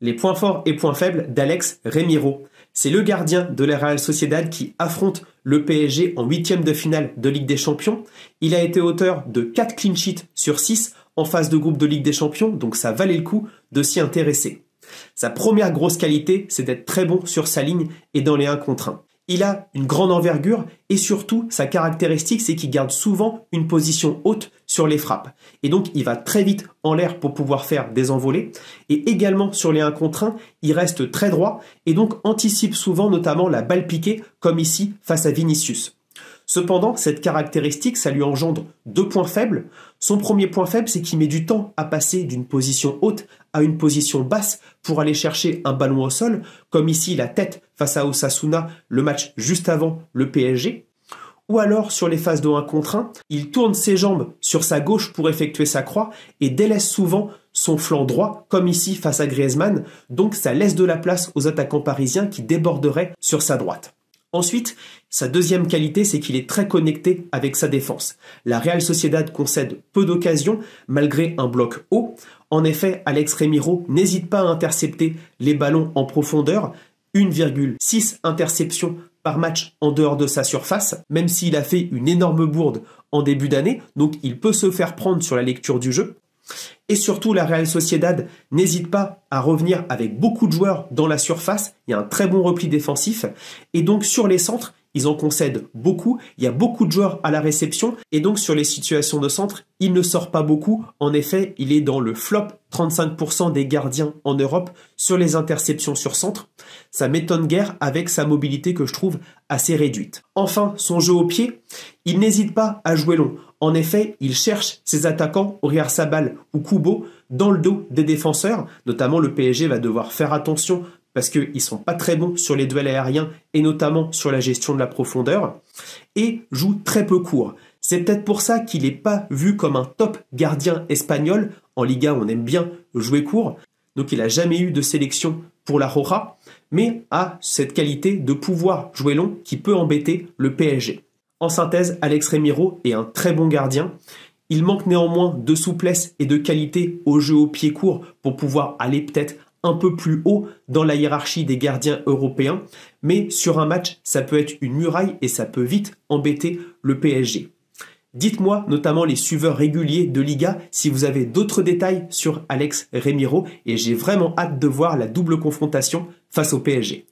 Les points forts et points faibles d'Alex Remiro. C'est le gardien de la Real Sociedad qui affronte le PSG en 8e de finale de Ligue des Champions. Il a été auteur de 4 clean sheets sur 6 en phase de groupe de Ligue des Champions, donc ça valait le coup de s'y intéresser. Sa première grosse qualité, c'est d'être très bon sur sa ligne et dans les 1 contre 1. Il a une grande envergure et surtout, sa caractéristique, c'est qu'il garde souvent une position haute sur les frappes. Et donc, il va très vite en l'air pour pouvoir faire des envolées. Et également, sur les 1 contre 1, il reste très droit et donc anticipe souvent notamment la balle piquée, comme ici face à Vinicius. Cependant, cette caractéristique, ça lui engendre 2 points faibles. Son premier point faible, c'est qu'il met du temps à passer d'une position haute à une position basse pour aller chercher un ballon au sol, comme ici la tête face à Osasuna, le match juste avant le PSG. Ou alors, sur les phases de 1 contre 1, il tourne ses jambes sur sa gauche pour effectuer sa croix et délaisse souvent son flanc droit, comme ici face à Griezmann. Donc ça laisse de la place aux attaquants parisiens qui déborderaient sur sa droite. Ensuite, sa deuxième qualité, c'est qu'il est très connecté avec sa défense. La Real Sociedad concède peu d'occasions, malgré un bloc haut. En effet, Alex Remiro n'hésite pas à intercepter les ballons en profondeur, 1,6 interceptions par match en dehors de sa surface, même s'il a fait une énorme bourde en début d'année, donc il peut se faire prendre sur la lecture du jeu. Et surtout, la Real Sociedad n'hésite pas à revenir avec beaucoup de joueurs dans la surface. Il y a un très bon repli défensif. Et donc, sur les centres, ils en concèdent beaucoup. Il y a beaucoup de joueurs à la réception. Et donc, sur les situations de centre, il ne sort pas beaucoup. En effet, il est dans le flop 35% des gardiens en Europe sur les interceptions sur centre. Ça m'étonne guère avec sa mobilité que je trouve assez réduite. Enfin, son jeu au pied, il n'hésite pas à jouer long. En effet, il cherche ses attaquants, Oyarzabal ou Kubo, dans le dos des défenseurs. Notamment, le PSG va devoir faire attention parce qu'ils ne sont pas très bons sur les duels aériens et notamment sur la gestion de la profondeur. Et joue très peu court. C'est peut-être pour ça qu'il n'est pas vu comme un top gardien espagnol. En Liga, on aime bien jouer court. Donc, il n'a jamais eu de sélection pour la Roja, mais a cette qualité de pouvoir jouer long qui peut embêter le PSG. En synthèse, Alex Remiro est un très bon gardien. Il manque néanmoins de souplesse et de qualité au jeu au pied court pour pouvoir aller peut-être un peu plus haut dans la hiérarchie des gardiens européens. Mais sur un match, ça peut être une muraille et ça peut vite embêter le PSG. Dites-moi, notamment les suiveurs réguliers de Liga, si vous avez d'autres détails sur Alex Remiro et j'ai vraiment hâte de voir la double confrontation face au PSG.